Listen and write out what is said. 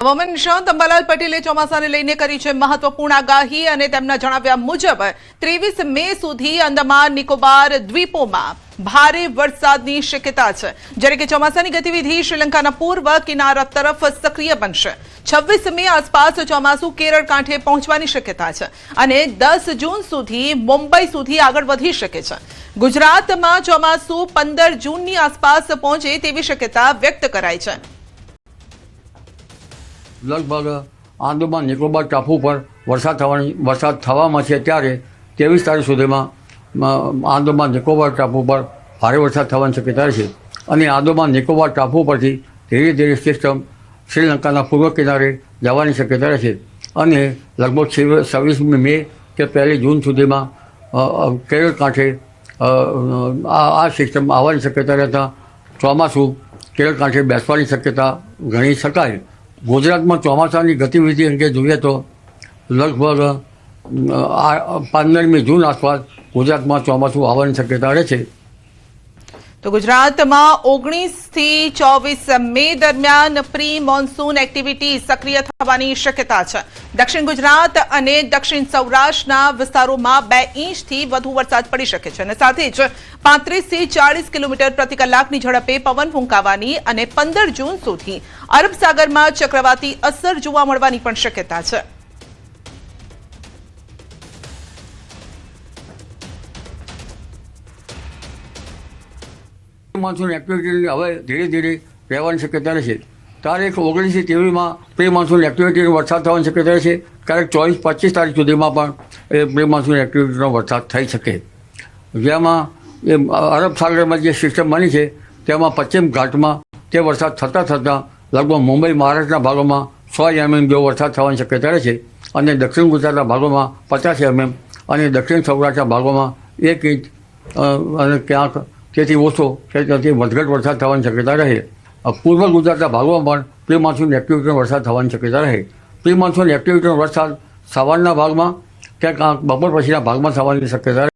હવામાન નિષ્ણાત અંબાલાલ પટેલે ચોમાસાને લઈને કરી છે મહત્વપૂર્ણ આગાહી અને તેમના જણાવ્યા મુજબ 23 મે સુધી અંદમાન નિકોબાર દ્વીપોમાં ભારે વરસાદની શક્યતા છે, જ્યારે કે ચોમાસાની ગતિવિધિ શ્રીલંકાના પૂર્વ કિનારા તરફ સક્રિય બનશે। 26 મે આસપાસ ચોમાસું કેરળ કાંઠે પહોંચવાની શક્યતા છે અને 10 જૂન સુધી મુંબઈ સુધી આગળ વધી શકે છે। ગુજરાતમાં ચોમાસું 15 જૂનની આસપાસ પહોંચે તેવી શક્યતા વ્યક્ત કરાઈ છે। લગભગ આંદામાન નિકોબાર ટાપુ પર વરસાદ થવામાં છે, ત્યારે 23 તારીખ સુધીમાં આંદામાન નિકોબાર ટાપુ પર ભારે વરસાદ થવાની શક્યતા છે અને આંદામાન નિકોબાર ટાપુ પરથી ધીરે ધીરે સિસ્ટમ શ્રીલંકાના પૂર્વ કિનારે જવાની શક્યતા છે અને લગભગ 26 મે કે 1 જૂન સુધીમાં કેરળ કાંઠે આ સિસ્ટમ આવવાની શક્યતા રહેતા ચોમાસું કેરળ કાંઠે બેસવાની શક્યતા ગણી શકાય। ગુજરાતમાં ચોમાસાની ગતિવિધિ અંગે જોઈએ તો લગભગ 15મી જૂન આસપાસ ગુજરાતમાં ચોમાસું આવવાની શક્યતા રહે છે। તો ગુજરાતમાં 19 થી 24 મે દરમિયાન પ્રી મોન્સૂન એક્ટિવિટી સક્રિય થવાની શક્યતા છે। દક્ષિણ ગુજરાત અને દક્ષિણ સૌરાષ્ટ્રના વિસ્તારોમાં 2 ઇંચથી વધુ વરસાદ પડી શકે છે અને સાથે જ 35 થી 40 કિલોમીટર પ્રતિ કલાકની ઝડપે પવન ફૂંકાવાની અને 15 જૂન સુધી અરબ સાગરમાં ચક્રવાતી અસર જોવા મળવાની પણ શક્યતા છે। મોન્સૂન એક્ટિવિટી હવે ધીરે ધીરે રહેવાની શક્યતા રહેશે। તારીખ 19 થી 23માં પ્રી મોન્સૂન એક્ટિવિટીનો વરસાદ થવાની શક્યતા રહેશે। ક્યારેક 24-25 તારીખ સુધીમાં પણ એ પ્રી મોન્સૂન એક્ટિવિટીનો વરસાદ થઈ શકે, જેમાં એ અરબ સાગરમાં જે સિસ્ટમ બની છે તેમાં પશ્ચિમ ઘાટમાં તે વરસાદ થતાં લગભગ મુંબઈ મહારાષ્ટ્રના ભાગોમાં 100 mm જેવો વરસાદ થવાની શક્યતા રહેશે અને દક્ષિણ ગુજરાતના ભાગોમાં 50 mm અને દક્ષિણ સૌરાષ્ટ્રના ભાગોમાં 1 ઇંચ અને ક્યાંક તેથી ઓછો કે તેથી વધઘટ વરસાદ થવાની શક્યતા રહે। પૂર્વ ગુજરાતના ભાગોમાં પણ પ્રી મોન્સૂન એક્ટિવિટીનો વરસાદ થવાની શક્યતા રહે। પ્રી મોન્સૂન એક્ટિવિટીનો વરસાદ સવારના ભાગમાં કે બપોર પછીના ભાગમાં થવાની શક્યતા રહે।